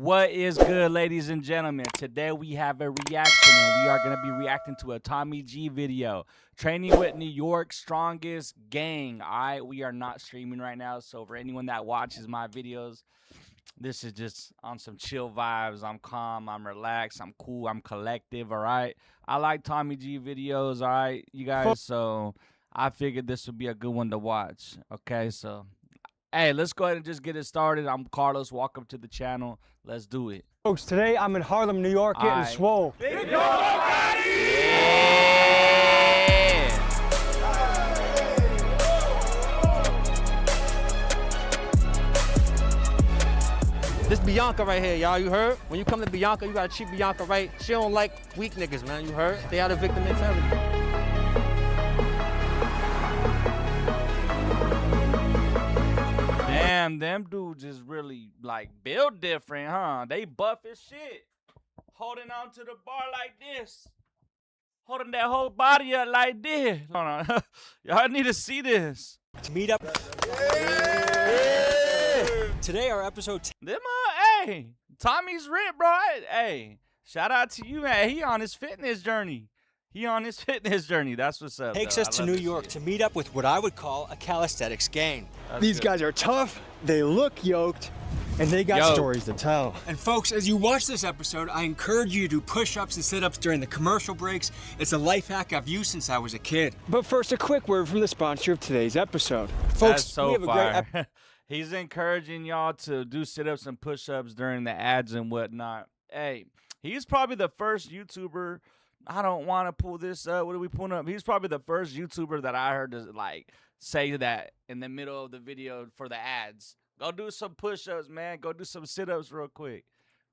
What is good, ladies and gentlemen? Today we have a reaction, and we are going to be reacting to a Tommy G video. Training with New York's strongest gang. All right, we are not streaming right now, so for anyone that watches my videos, this is just on some chill vibes. I'm calm, I'm relaxed, I'm cool, I'm collective, all right? I like Tommy G videos, all right, you guys, so I figured this would be a good one to watch, okay? So, hey, let's go ahead and just get it started. I'm Carlos. Welcome to the channel. Let's do it. Folks, today I'm in Harlem, New York, getting swole. Big dog, This Bianca right here, y'all, you heard? When you come to Bianca, you gotta treat Bianca right. She don't like weak niggas, man, you heard? Stay out of victim mentality. Damn, them dudes is really, like, built different, huh? They buff as shit. Holding on to the bar like this. Holding that whole body up like this. Hold on. Y'all need to see this. Meet up. Today our episode. Them, hey, Tommy's rip, bro. Hey, shout out to you, man. He on his fitness journey. That's what's up. Takes us to New York to meet up with what I would call a calisthenics gang. These guys are tough, they look yoked, and they got stories to tell. And folks, as you watch this episode, I encourage you to do push-ups and sit-ups during the commercial breaks. It's a life hack I've used since I was a kid. But first, a quick word from the sponsor of today's episode. Folks, that's so we have a great He's encouraging y'all to do sit-ups and push-ups during the ads and whatnot. Hey, he's probably the first YouTuber. I don't want to pull this up. What are we pulling up? He's probably the first YouTuber that I heard to like say that in the middle of the video for the ads. Go do some push-ups, man. Go do some sit-ups real quick.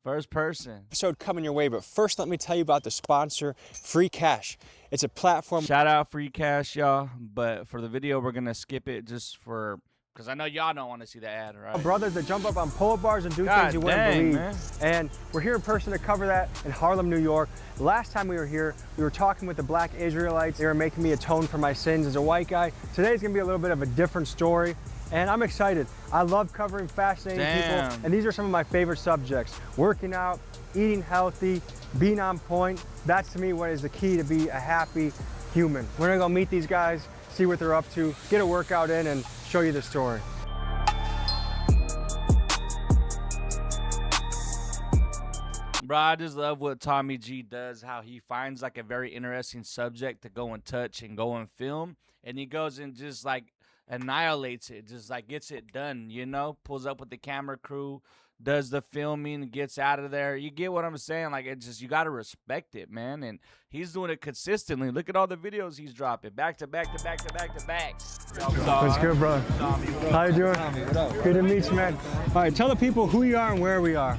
First person. Episode coming your way, but first let me tell you about the sponsor, Free Cash. It's a platform. Shout out Free Cash, y'all. But for the video, we're gonna skip it just for. Because I know y'all don't want to see the ad, right? Brothers that jump up on pull-up bars and do things you wouldn't believe. Man. And we're here in person to cover that in Harlem, New York. Last time we were here, we were talking with the black Israelites. They were making me atone for my sins as a white guy. Today's gonna be a little bit of a different story, and I'm excited. I love covering fascinating people, and these are some of my favorite subjects. Working out, eating healthy, being on point. That's to me what is the key to be a happy human. We're gonna go meet these guys, see what they're up to, get a workout in, and show you the story. Bro, I just love what Tommy G does, how he finds like a very interesting subject to go and touch and go and film, and he goes and just like annihilates it, just like gets it done, you know, pulls up with the camera crew, does the filming, gets out of there. You get what I'm saying? Like, it's just, you got to respect it, man. And he's doing it consistently. Look at all the videos he's dropping, back to back to back to back to back. What's good, bro? How you doing? Good to meet you, man. All right, tell the people who you are and where we are.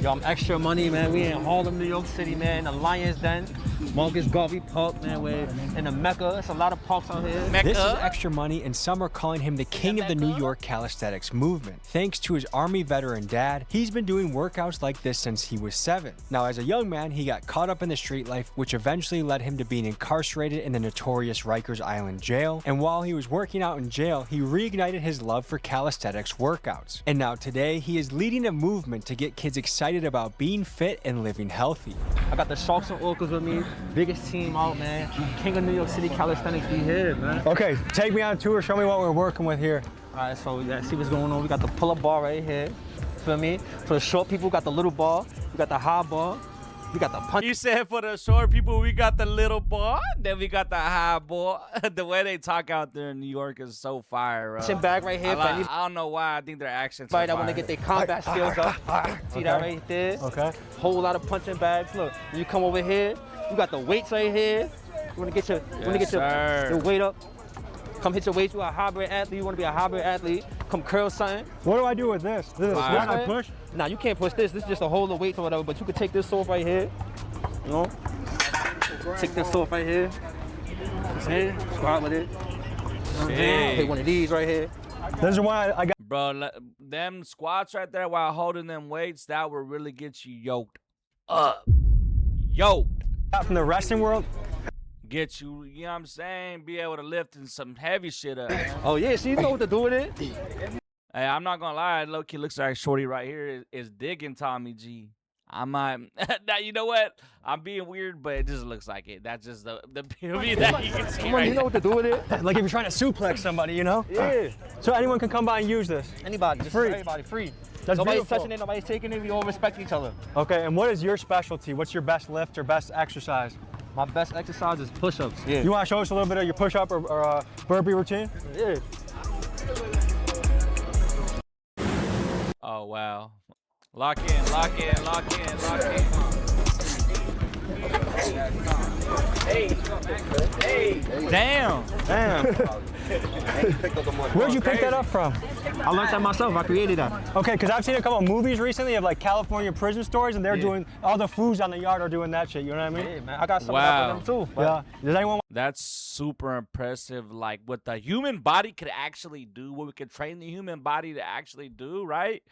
Yo, I'm Extra Money, man. We in Harlem, New York City, man. The Lions Den, Marcus Garvey Park, man. We're in the Mecca. It's a lot of parks out here. This is Extra Money, and some are calling him the king of the New York calisthenics movement. Thanks to his Army veteran dad, he's been doing workouts like this since he was 7. Now, as a young man, he got caught up in the street life, which eventually led him to being incarcerated in the notorious Rikers Island jail. And while he was working out in jail, he reignited his love for calisthenics workouts. And now today, he is leading a movement to get kids excited about being fit and living healthy. I got the Sharks and Orcas with me. Biggest team out, man. King of New York City calisthenics, we here, man. Okay, take me on a tour. Show me what we're working with here. All right, so yeah, see what's going on. We got the pull-up bar right here. Feel me? For the short people, we got the little bar. We got the high bar. We got the punch. You said for the short people, we got the little bar, then we got the high bar. The way they talk out there in New York is so fire, bro. Punching bag right here. I don't know why. I think their accents are that want to get their combat skills up. See that right there? Okay. Whole lot of punching bags. Look, when you come over here, you got the weights right here. You want to get your weight up. Come hit your weights. You a hybrid athlete. You want to be a hybrid athlete. Come curl something. What do I do with this? This is a squat I push? Nah, you can't push this. This is just a hold of weights or whatever, but you can take this off right here. You know? Take this off right here. See? Squat with it. Take one of these right here. This is why I got. Bro, them squats right there while holding them weights, that will really get you yoked up. Yoked. From the wrestling world. Get you, you know what I'm saying? Be able to lift in some heavy shit up. Oh yeah, so you know what to do with it. Hey, I'm not gonna lie, low-key looks like Shorty right here is digging Tommy G. I might now you know what? I'm being weird, but it just looks like it. That's just the POV that you can see. Come on, you know what to do with it. Like if you're trying to suplex somebody, you know? Yeah. So anyone can come by and use this? Anybody, just free. everybody, free. That's nobody's beautiful. touching it, nobody's taking it, we all respect each other. Okay, and what is your specialty? What's your best lift or best exercise? My best exercise is push-ups. Yeah. You want to show us a little bit of your push-up or burpee routine? Yeah. Oh wow. Lock in, lock in, lock in, lock in. Hey. Damn. Where'd you pick that up from? I learned that myself, I created that. Okay, because I've seen a couple of movies recently of like California prison stories, and they're doing, all the fools on the yard are doing that shit, you know what I mean? Yeah, man, I got some Wow. of them too. Yeah. Does anyone That's super impressive. Like what the human body could actually do, what we could train the human body to actually do, right?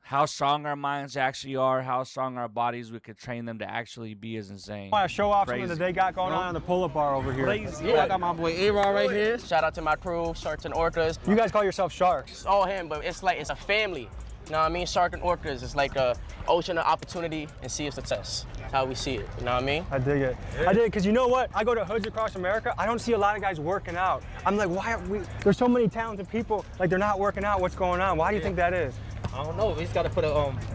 How strong our minds actually are, how strong our bodies we could train them to actually be is insane. want to show off something Crazy. that they got going on the pull-up bar over here? Yeah, I got my boy A-Rod right here. Shout out to my crew, Sharks and Orcas. You guys call yourself sharks. It's all him, but it's like it's a family. You know what I mean? Shark and Orcas. It's like a ocean of opportunity and sea of success. That's how we see it. You know what I mean? I dig it. I dig it, because you know what? I go to hoods across America, I don't see a lot of guys working out. I'm like, why are we, there's so many talented people, like they're not working out, what's going on? Why do you think that is? I don't know, we just gotta put a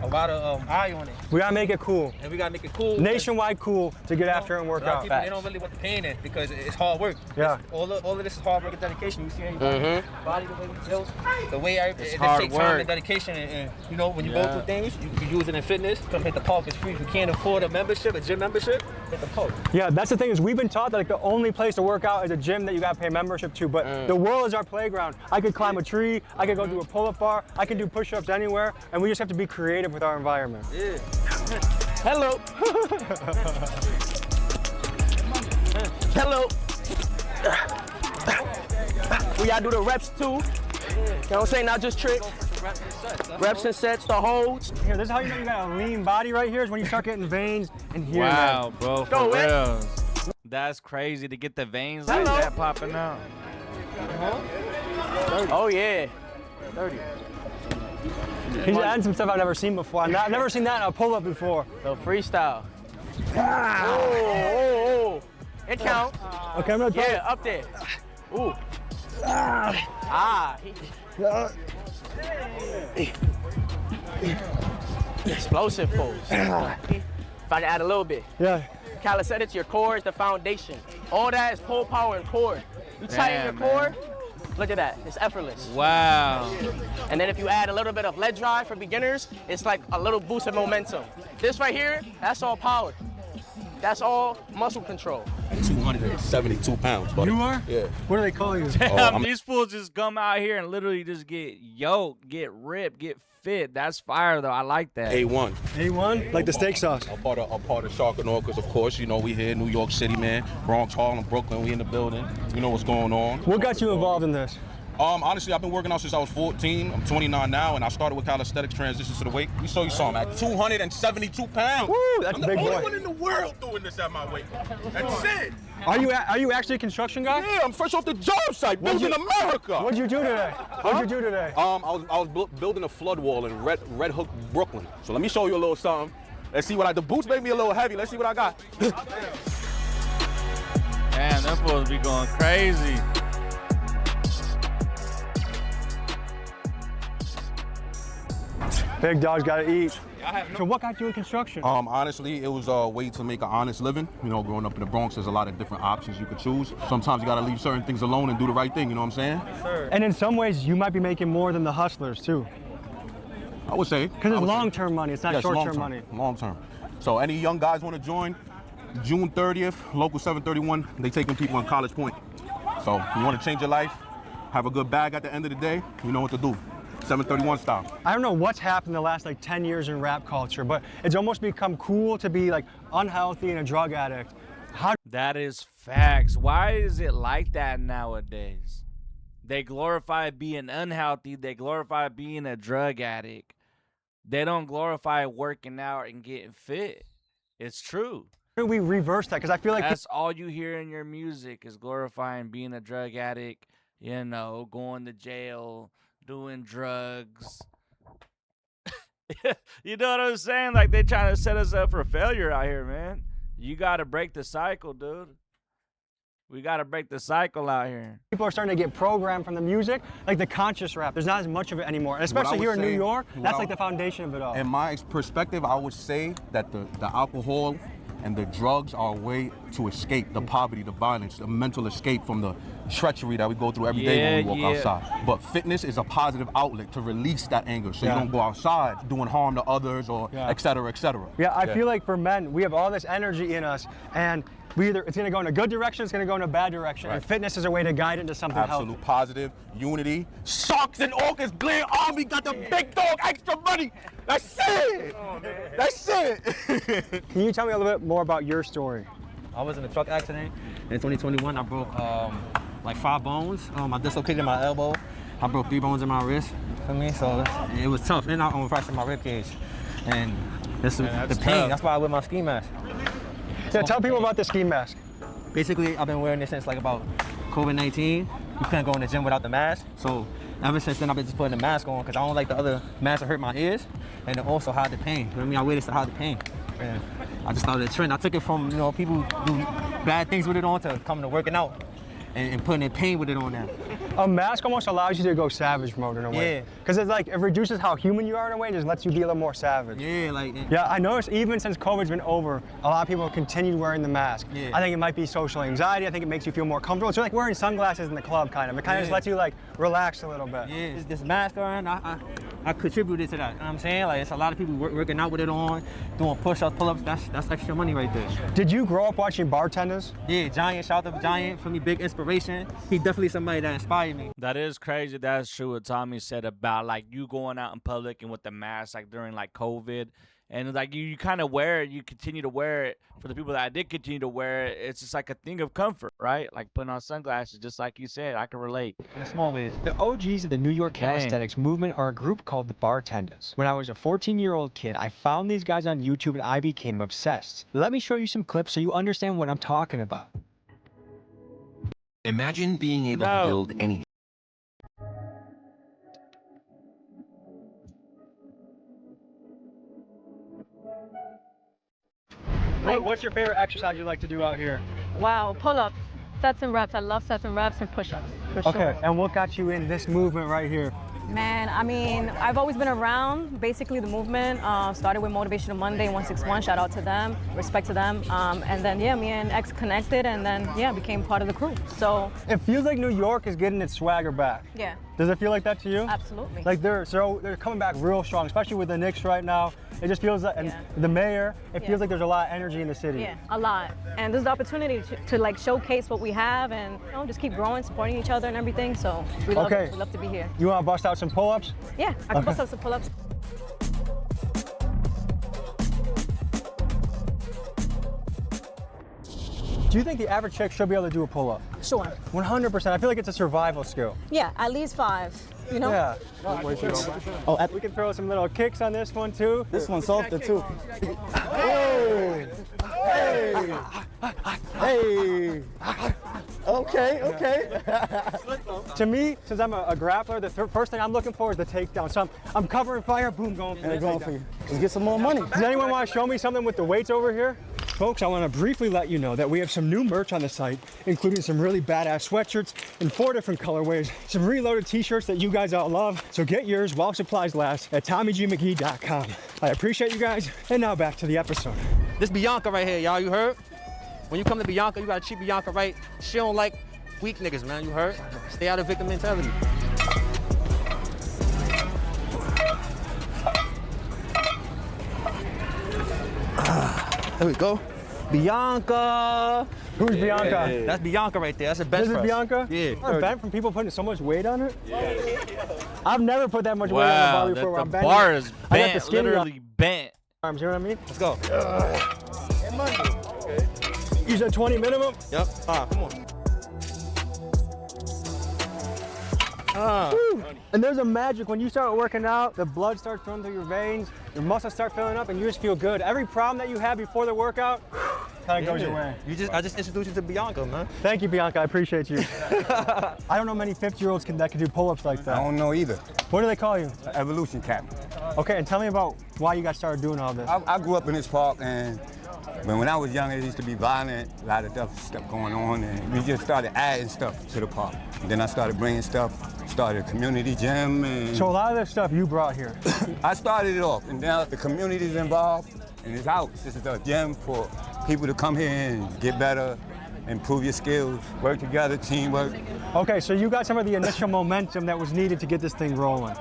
lot of eye on it. We gotta make it cool. And we gotta make it cool. Nationwide cool to get after it and work A lot of out. people, they don't really want the pain in because it's hard work. Yeah. All of this is hard work and dedication. You see anybody body the way we build, the way it just hard takes time work. and dedication. And you know, when you go through things, you can use it in fitness. Come hit the park, it's free. If you can't afford a membership, a gym membership, hit the park. Yeah, that's the thing is we've been taught that like the only place to work out is a gym that you gotta pay membership to, but the world is our playground. I could climb a tree, I could go do a pull-up bar, I can do push-ups anywhere, and we just have to be creative with our environment. Yeah. Hello. Hello. We gotta do the reps too. You know what I'm saying? Not just tricks. Reps and sets, the holds. Here, this is how you know you got a lean body right here is when you start getting veins in here. Wow, bro, for Go, man. real. That's crazy to get the veins like Hello. that popping out. Oh yeah. 30. He's adding some stuff I've never seen before. I've never seen that in a pull-up before. So freestyle. Oh. It counts. Okay, I'm gonna try. Yeah, up there. Ooh. Ah. Explosive pose. If I can add a little bit. Yeah. Calisthenics, your core is the foundation. All that is pull, power, and core. You tighten your Damn, core, look at that. It's effortless. Wow. And then if you add a little bit of leg drive for beginners, it's like a little boost of momentum. This right here, that's all power. That's all muscle control. 272 pounds, buddy. You are? Yeah. What do they call you? Damn, these fools just come out here and literally just get yoked, get ripped, get fit. That's fire though. I like that. A1. A1? Like the steak sauce. I'm part of Shark and Orcas, of course. You know, we here in New York City, man. Bronx, Harlem, Brooklyn, we in the building. You know what's going on. What got you involved in this? Honestly, I've been working out since I was 14. I'm 29 now, and I started with calisthenics, transitions to the weight. We saw you saw me at 272 pounds. Woo, that's I'm a big the only boy. one in the world doing this at my weight. That's it. Are you actually a construction guy? Yeah, I'm fresh off the job site, building America. What'd you do today? What'd you do today? I was building a flood wall in Red Hook, Brooklyn. So let me show you a little something. Let's see what the boots made me a little heavy. Let's see what I got. Damn, them fools be going crazy. Big dog's gotta eat. So what got you in construction? Honestly, it was a way to make an honest living. You know, growing up in the Bronx, there's a lot of different options you could choose. Sometimes you gotta leave certain things alone and do the right thing, you know what I'm saying? And in some ways, you might be making more than the hustlers too. I would say. Because it's long-term money, it's not Yes, short-term long-term, money. Long-term. So any young guys wanna join, June 30th, local 731, they taking people on College Point. So you wanna change your life, have a good bag at the end of the day, you know what to do. 731 style. I don't know what's happened the last like 10 years in rap culture, but it's almost become cool to be like unhealthy and a drug addict. How That is facts. Why is it like that nowadays? They glorify being unhealthy. They glorify being a drug addict. They don't glorify working out and getting fit. It's true. do we reverse that? Because I feel like That's all you hear in your music is glorifying being a drug addict, you know, going to jail, doing drugs. You know what I'm saying? Like, they trying to set us up for failure out here, man. You got to break the cycle, dude. We got to break the cycle out here. People are starting to get programmed from the music, like the conscious rap. There's not as much of it anymore. And especially here in New York, that's like the foundation of it all. In my perspective, I would say that the alcohol and the drugs are a way to escape the poverty, the violence, the mental escape from the treachery that we go through every day when we walk outside. But fitness is a positive outlet to release that anger, so you don't go outside doing harm to others or et cetera, et cetera. Yeah, I feel like for men, we have all this energy in us, and it's going to go in a good direction, it's going to go in a bad direction, and fitness is a way to guide it into something healthy. Positive, unity. Sharks and August, Glen Army got the big dog, extra money. That's it. Oh, that's it. Can you tell me a little bit more about your story? I was in a truck accident in 2021. I broke like 5 bones. I dislocated my elbow. I broke 3 bones in my wrist. For me, so it was tough. And I fractured my rib cage. And the pain. Tough. That's why I wear my ski mask. Yeah, tell people about the ski mask. Basically, I've been wearing this since like about COVID-19. You can't go in the gym without the mask. So ever since then, I've been just putting the mask on because I don't like the other masks that hurt my ears and they also hide the pain. You know what I mean? I wear this to hide the pain. And I just started a trend. I took it from, you know, people do bad things with it on to coming to working out and putting in pain with it on now. A mask almost allows you to go savage mode in a way. Yeah. Because it's like, it reduces how human you are in a way and just lets you be a little more savage. Yeah, like. Yeah, I noticed even since COVID's been over, a lot of people continued wearing the mask. Yeah. I think it might be social anxiety. I think it makes you feel more comfortable. It's like wearing sunglasses in the club, kind of. It kind of just lets you like relax a little bit. Yeah, this mask on, I contributed to that. You know what I'm saying? Like, it's a lot of people working out with it on, doing push-ups, pull-ups. That's extra money right there. Did you grow up watching bartenders? Yeah, Giant, shout out to Giant, for me, big inspiration. He definitely somebody that inspired me. That is crazy. That's true what Tommy said about like you going out in public and with the mask like during like COVID. And like you kind of wear it, you continue to wear it. For the people that did continue to wear it, it's just like a thing of comfort, right? Like putting on sunglasses, just like you said. I can relate. In a small ways. The OGs of the New York calisthenics movement are a group called the Bartenders. When I was a 14-year-old kid, I found these guys on YouTube and I became obsessed. Let me show you some clips so you understand what I'm talking about. Imagine being able to build anything. What's your favorite exercise you like to do out here? Wow, pull-ups, sets and reps. I love sets and reps and push-ups, for sure. Okay, and what got you in this movement right here? Man, I mean, I've always been around, basically the movement. Started with Motivational Monday, 161, shout out to them, respect to them. And then, yeah, me and X connected and then, yeah, became part of the crew, so. It feels like New York is getting its swagger back. Yeah. Does it feel like that to you? Absolutely. Like they're coming back real strong, especially with the Knicks right now. It just feels like, and the mayor, it feels like there's a lot of energy in the city. Yeah, a lot. And there's the opportunity to like showcase what we have and just keep growing, supporting each other and everything. So we love it. We love to be here. You want to bust out some pull-ups? Yeah, I can bust out some pull-ups. Do you think the average chick should be able to do a pull-up? Sure. 100%. I feel like it's a survival skill. Yeah, at least 5. You know? Yeah. We can throw some little kicks on this one too. This one's softer too. Oh! Hey! Hey! Okay. To me, since I'm a grappler, the first thing I'm looking for is the takedown. So I'm covering fire, boom, going for and going for you. Let's get some more money. Does anyone want to show me something with the weights over here? Folks, I want to briefly let you know that we have some new merch on the site, including some really badass sweatshirts in 4 different colorways, some reloaded t-shirts that you guys all love. So get yours while supplies last at TommyGMcGee.com. I appreciate you guys, and now back to the episode. This Bianca right here, y'all, you heard? When you come to Bianca, you gotta treat Bianca right. She don't like weak niggas, man, you heard? Stay out of victim mentality. There we go. Bianca. Who's Bianca? Hey. That's Bianca right there. That's a bench press. This is Bianca? Yeah. Or bent from people putting so much weight on it? Yeah. I've never put that much weight on the bar before. The bar is bent, literally bent. Arms, you know what I mean? Let's go. You said 20 minimum? Yep. Come on. And there's a magic when you start working out, the blood starts running through your veins, your muscles start filling up, and you just feel good. Every problem that you had before the workout, kind of goes your way. I just introduced you to Bianca, man. Thank you, Bianca. I appreciate you. I don't know many 50-years-olds that can do pull-ups like that. I don't know either. What do they call you? Evolution Captain. Okay, and tell me about why you got started doing all this. I grew up in this park, and when I was young, it used to be violent, a lot of stuff going on, and we just started adding stuff to the park. And then I started bringing stuff, started a community gym. And so a lot of this stuff you brought here. I started it off, and now the community's involved, and it's out. This is a gym for people to come here and get better, improve your skills, work together, teamwork. Okay, so you got some of the initial momentum that was needed to get this thing rolling.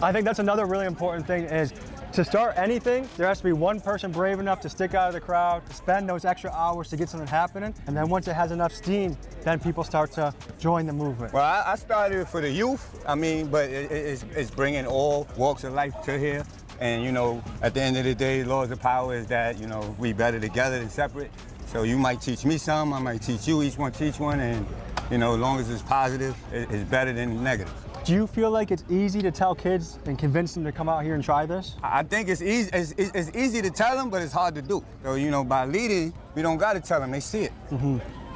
I think that's another really important thing is to start anything, there has to be one person brave enough to stick out of the crowd, to spend those extra hours to get something happening, and then once it has enough steam, then people start to join the movement. Well, I started for the youth, but it's bringing all walks of life to here. And, you know, at the end of the day, laws of power is that, you know, we better together than separate. So you might teach me some, I might teach you, each one teach one, and, you know, as long as it's positive, it's better than negative. Do you feel like it's easy to tell kids and convince them to come out here and try this? I think it's easy. It's easy to tell them, but it's hard to do. So, you know, by leading, we don't got to tell them, they see it.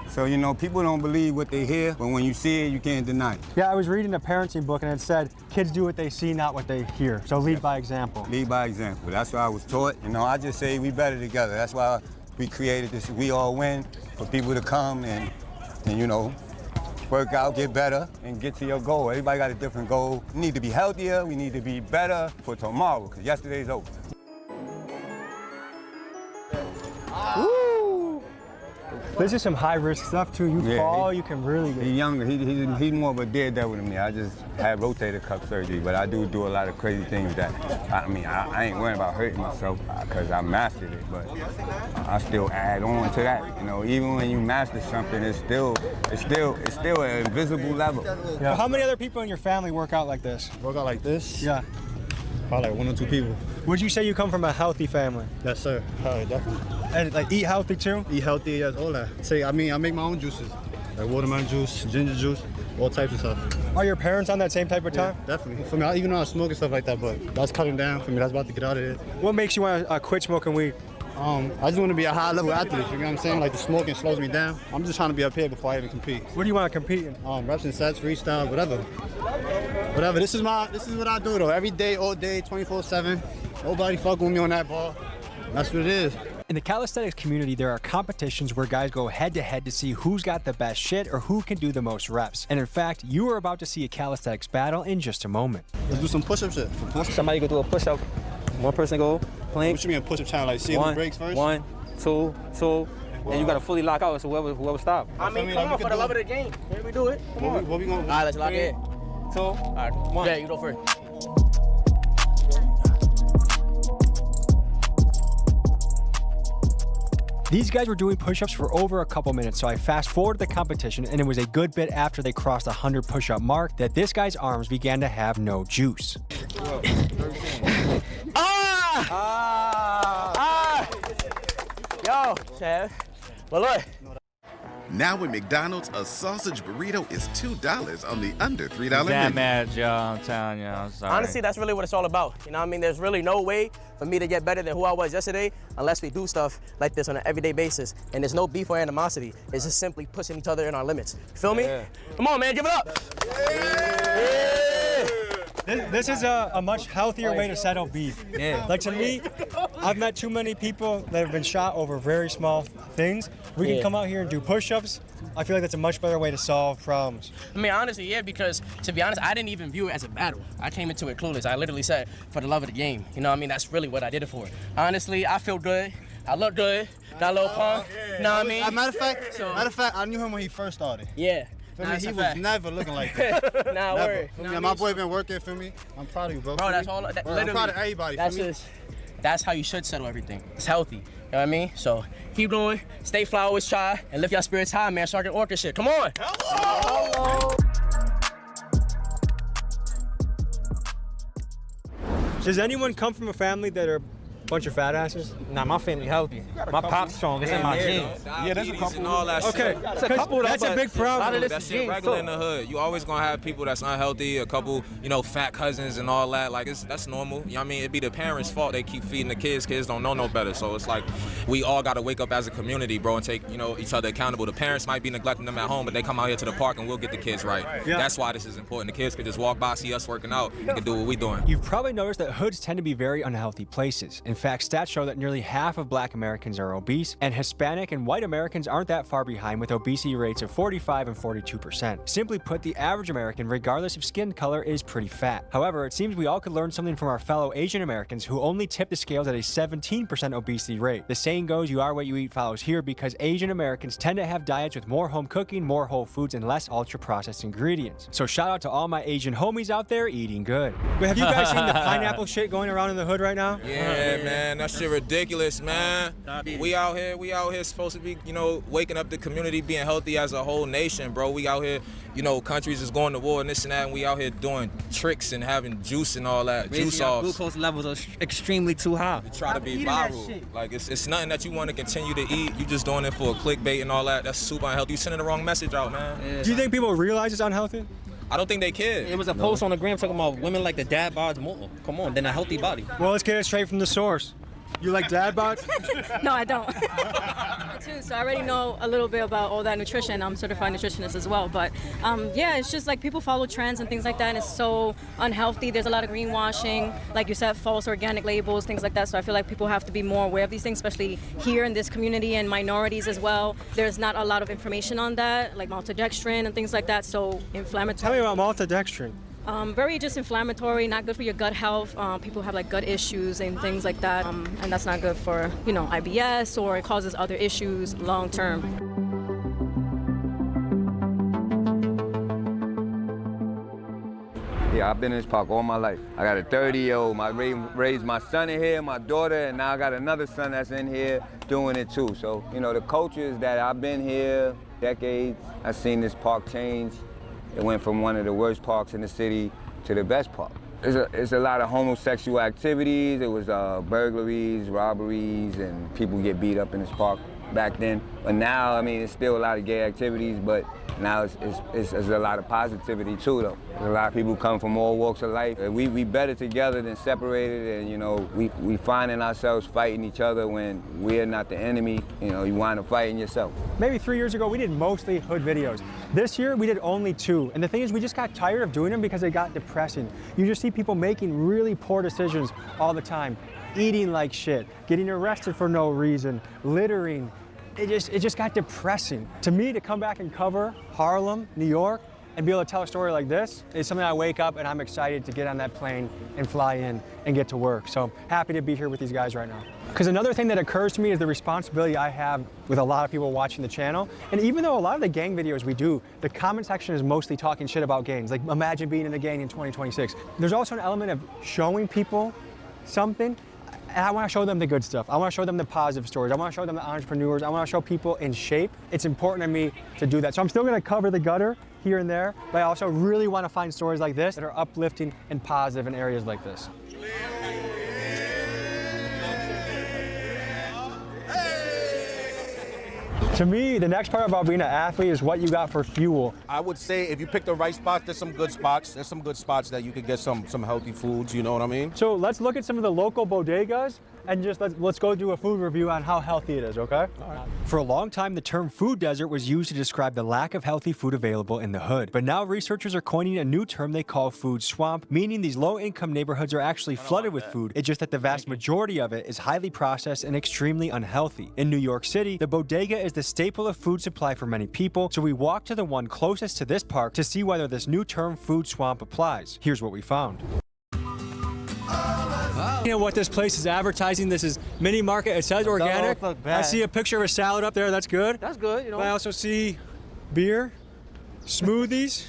So, you know, people don't believe what they hear, but when you see it, you can't deny it. Yeah, I was reading a parenting book and it said, kids do what they see, not what they hear. So lead by example. Lead by example. That's what I was taught. You know, I just say we better together. That's why we created this We All Win, for people to come and you know, work out, get better, and get to your goal. Everybody got a different goal. We need to be healthier, we need to be better for tomorrow, because yesterday's over. Woo! This is some high-risk stuff too. You fall, you can really get... He's younger, he's more of a daredevil than me. I just had rotator cuff surgery, but I do a lot of crazy things that, I ain't worrying about hurting myself, because I mastered it, but I still add on to that. You know, even when you master something, it's still an invisible level. Yeah. How many other people in your family work out like this? Work out like this? Yeah. Probably like 1 or 2 people. Would you say you come from a healthy family? Yes, sir. Definitely. And like eat healthy too? Eat healthy, yes, all that. I make my own juices. Like watermelon juice, ginger juice, all types of stuff. Are your parents on that same type of time? Yeah, definitely. For me, even though I smoke and stuff like that, but that's cutting down for me. That's about to get out of it. What makes you want to quit smoking weed? I just want to be a high-level athlete, you know what I'm saying? Like the smoking slows me down. I'm just trying to be up here before I even compete. What do you want to compete in? Reps and sets, freestyle, whatever. Whatever. This is what I do though. Every day, all day, 24/7. Nobody fucking with me on that ball. That's what it is. In the calisthenics community, there are competitions where guys go head-to-head to see who's got the best shit or who can do the most reps. And in fact, you are about to see a calisthenics battle in just a moment. Let's do some push-up shit. Somebody go do a push-up. One person go plank. What you mean a push-up challenge? Like see who breaks first? 1, 2, 2. And you gotta fully lock out, so whoever stop. I mean, come on, for the love of the game. Here we do it. Come on. What we gonna do? All right, let's lock it in. 2, All right, 1. Yeah, you go first. These guys were doing push-ups for over a couple minutes, so I fast-forwarded the competition, and it was a good bit after they crossed the 100 push-up mark that this guy's arms began to have no juice. Yo, Chad. Well, look. Now at McDonald's, a sausage burrito is $2 on the under $3 That menu. mad, yo. I'm telling you. I'm sorry. Honestly, that's really what it's all about. You know what I mean? There's really no way for me to get better than who I was yesterday unless we do stuff like this on an everyday basis. And there's no beef or animosity. It's just simply pushing each other in our limits. You feel me? Yeah. Come on, man. Give it up. This is a much healthier way to settle beef. Yeah. Like to me, I've met too many people that have been shot over very small things. We can come out here and do push-ups. I feel like that's a much better way to solve problems. I mean, honestly, yeah, because to be honest, I didn't even view it as a battle. I came into it clueless. I literally said, for the love of the game. You know what I mean? That's really what I did it for. Honestly, I feel good. I look good. Got a little pump. You know what I mean? Matter of fact, I knew him when he first started. Yeah. Nah, he was never looking like that. Nah, word. My boy been working for me. I'm proud of you, bro. Bro, that's all. I'm proud of everybody. That's how you should settle everything. It's healthy. You know what I mean? So keep going. Stay fly, always try, and lift your spirits high, man. Sergeant Orca shit. Come on. Hello. Does anyone come from a family that are Bunch of fat asses? Nah, my family healthy. My pop's strong. It's in my genes. Yeah, there's a couple. And all that Okay, shit. It's a couple, that's a big problem. That shit regular in the hood. You always gonna have people that's unhealthy, a couple, you know, fat cousins and all that. Like, that's normal. You know what I mean? It'd be the parents' fault. They keep feeding the kids. Kids don't know no better. So it's like, we all gotta wake up as a community, bro, and take, you know, each other accountable. The parents might be neglecting them at home, but they come out here to the park and we'll get the kids right. Yeah. That's why this is important. The kids could just walk by, see us working out, and can do what we doing. You've probably noticed that hoods tend to be very unhealthy places. In fact, stats show that nearly half of Black Americans are obese, and Hispanic and white Americans aren't that far behind with obesity rates of 45 and 42%. Simply put, the average American, regardless of skin color, is pretty fat. However, it seems we all could learn something from our fellow Asian Americans who only tip the scales at a 17% obesity rate. The saying goes, you are what you eat follows here, because Asian Americans tend to have diets with more home cooking, more whole foods, and less ultra-processed ingredients. So shout out to all my Asian homies out there eating good. Wait, have you guys seen the pineapple shit going around in the hood right now? Yeah, man, that shit ridiculous, man. We out here supposed to be, you know, waking up the community, being healthy as a whole nation, bro. We out here, you know, countries is going to war and this and that, and we out here doing tricks and having juice and all that. Juice off. Glucose levels are extremely too high. We try to be viral. Like, it's nothing that you want to continue to eat. You just doing it for a clickbait and all that. That's super unhealthy. You sending the wrong message out, man. Yeah. Do you think people realize it's unhealthy? I don't think they care. It was a post on the gram talking about women like the dad bods more. Come on, than a healthy body. Well, let's get it straight from the source. You like dad bods? No, I don't. Too, so I already know a little bit about all that nutrition. I'm a certified nutritionist as well. But yeah, it's just like people follow trends and things like that, and it's so unhealthy. There's a lot of greenwashing, like you said, false organic labels, things like that. So I feel like people have to be more aware of these things, especially here in this community and minorities as well. There's not a lot of information on that, like maltodextrin and things like that. So inflammatory. Tell me about maltodextrin. Very just inflammatory, not good for your gut health. People have like gut issues and things like that, and that's not good for, you know, IBS, or it causes other issues long term. Yeah, I've been in this park all my life. I got a 30-year-old. I raised my son in here, my daughter, and now I got another son that's in here doing it too. So, you know, the culture is that I've been here decades. I've seen this park change. It went from one of the worst parks in the city to the best park. It's a lot of homosexual activities. It was burglaries, robberies, and people get beat up in this park back then. But now, I mean, it's still a lot of gay activities, but now it's a lot of positivity too, though. There's a lot of people come from all walks of life. We better together than separated, and you know, we finding ourselves fighting each other when we're not the enemy. You know, you wind up fighting yourself. Maybe 3 years ago, we did mostly hood videos. This year, we did only 2. And the thing is, we just got tired of doing them because they got depressing. You just see people making really poor decisions all the time. Eating like shit, getting arrested for no reason, littering. It just got depressing. To me, to come back and cover Harlem, New York, and be able to tell a story like this is something I wake up and I'm excited to get on that plane and fly in and get to work. So happy to be here with these guys right now. Because another thing that occurs to me is the responsibility I have with a lot of people watching the channel. And even though a lot of the gang videos we do, the comment section is mostly talking shit about gangs. Like, imagine being in a gang in 2026. There's also an element of showing people something. And I want to show them the good stuff. I want to show them the positive stories. I want to show them the entrepreneurs. I want to show people in shape. It's important to me to do that. So I'm still going to cover the gutter here and there, but I also really want to find stories like this that are uplifting and positive in areas like this. To me, the next part about being an athlete is what you got for fuel. I would say if you pick the right spots, there's some good spots. There's some good spots that you could get some healthy foods, you know what I mean? So let's look at some of the local bodegas and just let's go do a food review on how healthy it is, okay? All right. For a long time, the term food desert was used to describe the lack of healthy food available in the hood. But now researchers are coining a new term they call food swamp, meaning these low-income neighborhoods are actually flooded with food. It's just that the vast majority of it is highly processed and extremely unhealthy. In New York City, the bodega is the staple of food supply for many people, so we walked to the one closest to this park to see whether this new term food swamp applies. Here's what we found. You know what this place is advertising? This is mini market. It says organic. I see a picture of a salad up there. That's good. That's good, you know. But I also see beer, smoothies.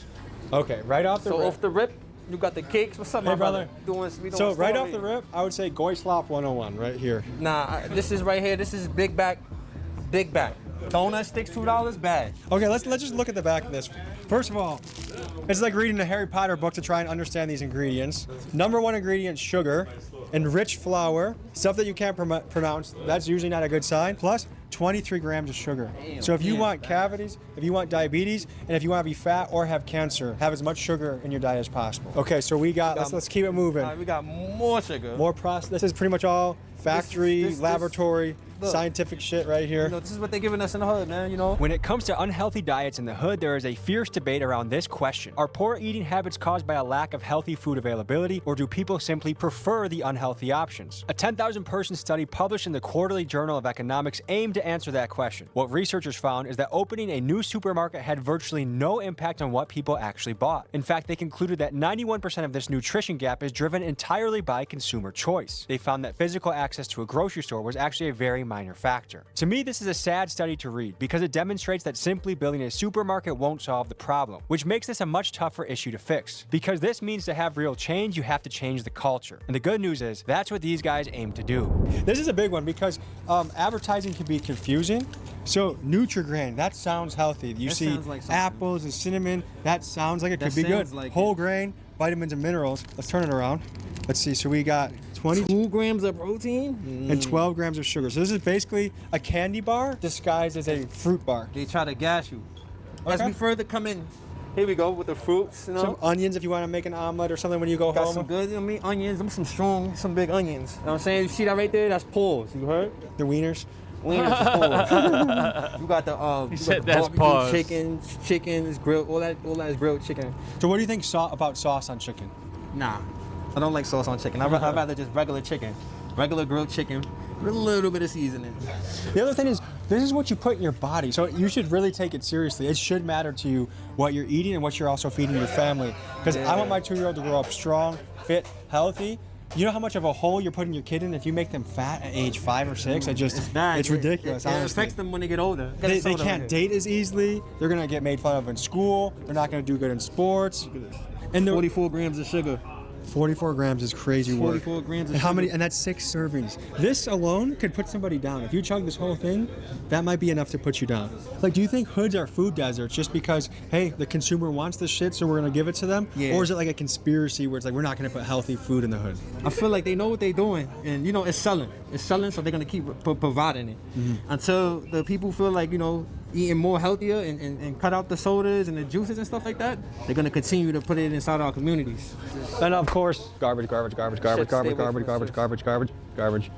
Okay, right off the rip. So off the rip, you got the cakes. What's up, Hey, my brother. So right off the rip, I would say Goy Slop 101 right here. Nah, this is right here. This is big back. Big back. Donut sticks $2, bad. Okay, let's just look at the back of this. First of all, it's like reading a Harry Potter book to try and understand these ingredients. Number one ingredient, sugar, enriched flour, stuff that you can't pronounce. That's usually not a good sign. Plus, 23 grams of sugar. So if you want cavities, if you want diabetes, and if you want to be fat or have cancer, have as much sugar in your diet as possible. Okay, so we got, let's keep it moving. We got more sugar. More process. This is pretty much all factory, laboratory, look, scientific shit right here. You know, this is what they're giving us in the hood, man, you know? When it comes to unhealthy diets in the hood, there is a fierce debate around this question. Are poor eating habits caused by a lack of healthy food availability, or do people simply prefer the unhealthy options? A 10,000-person study published in the Quarterly Journal of Economics aimed to answer that question. What researchers found is that opening a new supermarket had virtually no impact on what people actually bought. In fact, they concluded that 91% of this nutrition gap is driven entirely by consumer choice. They found that physical access to a grocery store was actually a very minor factor. To me, this is a sad study to read because it demonstrates that simply building a supermarket won't solve the problem, which makes this a much tougher issue to fix. Because this means to have real change, you have to change the culture. And the good news is, that's what these guys aim to do. This is a big one because advertising can be confusing. So Nutri-Grain, that sounds healthy. You see like apples and cinnamon, that sounds like it could be good. Like whole grain, vitamins and minerals. Let's turn it around. Let's see, so we got 22 grams of protein and 12 grams of sugar. So this is basically a candy bar disguised as a fruit bar. They try to gas you. As we further come in, here we go with the fruits, you know. Some onions if you want to make an omelet or something when you go home. Got some good, I mean, onions, them some strong, some big onions. You know what I'm saying? You see that right there? That's paws, you heard? The wieners. Wieners is paws. You got the, barbecue chickens, grilled, all that is grilled chicken. So what do you think about sauce on chicken? Nah. I don't like sauce on chicken. I'd rather just regular chicken. Regular grilled chicken with a little bit of seasoning. The other thing is, this is what you put in your body. So you should really take it seriously. It should matter to you what you're eating and what you're also feeding your family. Because I want my 2-year-old to grow up strong, fit, healthy. You know how much of a hole you're putting your kid in if you make them fat at age 5 or 6? It's ridiculous. It affects them when they get older. They can't date as easily. They're gonna get made fun of in school. They're not gonna do good in sports. And 44 grams of sugar. 44 grams is crazy work. 44 grams of and how sugar. many? And that's 6 servings. This alone could put somebody down. If you chug this whole thing, that might be enough to put you down. Like, do you think hoods are food deserts just because, hey, the consumer wants this shit, so we're gonna give it to them? Yeah. Or is it like a conspiracy where it's like we're not gonna put healthy food in the hood? I feel like they know what they're doing, and you know it's selling. It's selling, so they're gonna keep providing it until the people feel like, you know, eating more healthier and cut out the sodas and the juices and stuff like that. They're gonna continue to put it inside our communities. And of course, garbage.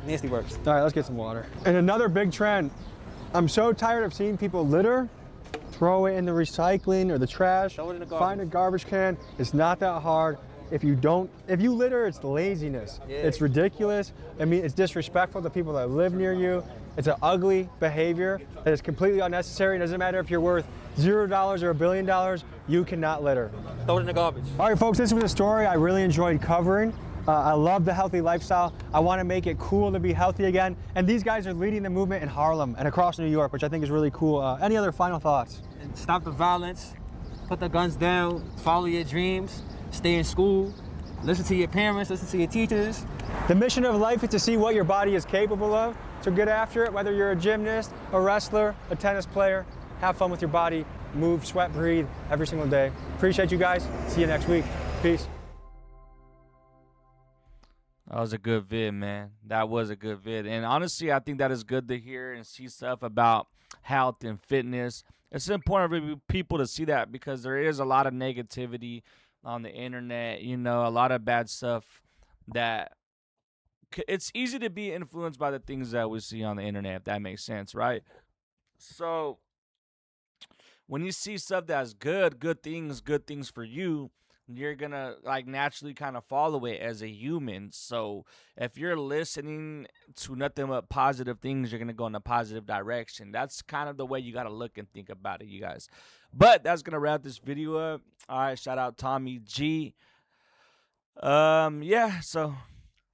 Nasty works. All right, let's get some water. And another big trend. I'm so tired of seeing people litter, throw it in the recycling or the trash, find a garbage can. It's not that hard. If you litter, it's laziness. Yeah. It's ridiculous. I mean, it's disrespectful to people that live near you. It's an ugly behavior that is completely unnecessary. It doesn't matter if you're worth $0 or $1 billion, you cannot litter. Throw it in the garbage. All right, folks, this was a story I really enjoyed covering. I love the healthy lifestyle. I want to make it cool to be healthy again. And these guys are leading the movement in Harlem and across New York, which I think is really cool. Any other final thoughts? And stop the violence, put the guns down, follow your dreams, stay in school, listen to your parents, listen to your teachers. The mission of life is to see what your body is capable of. So get after it, whether you're a gymnast, a wrestler, a tennis player. Have fun with your body. Move, sweat, breathe every single day. Appreciate you guys. See you next week. Peace. That was a good vid, man. That was a good vid. And honestly, I think that is good to hear and see stuff about health and fitness. It's important for people to see that because there is a lot of negativity on the internet, you know, a lot of bad stuff that it's easy to be influenced by the things that we see on the internet, if that makes sense, right? So when you see stuff that's good things for you, you're gonna like naturally kind of follow it as a human. So if you're listening to nothing but positive things, you're gonna go in a positive direction. That's kind of the way you gotta look and think about it, you guys. But that's gonna wrap this video up. All right, shout out Tommy G. Yeah, so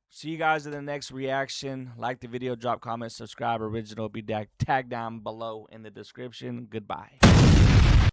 see you guys in the next reaction. Like the video, drop comments, subscribe. Original will be tagged down below in the description. Goodbye.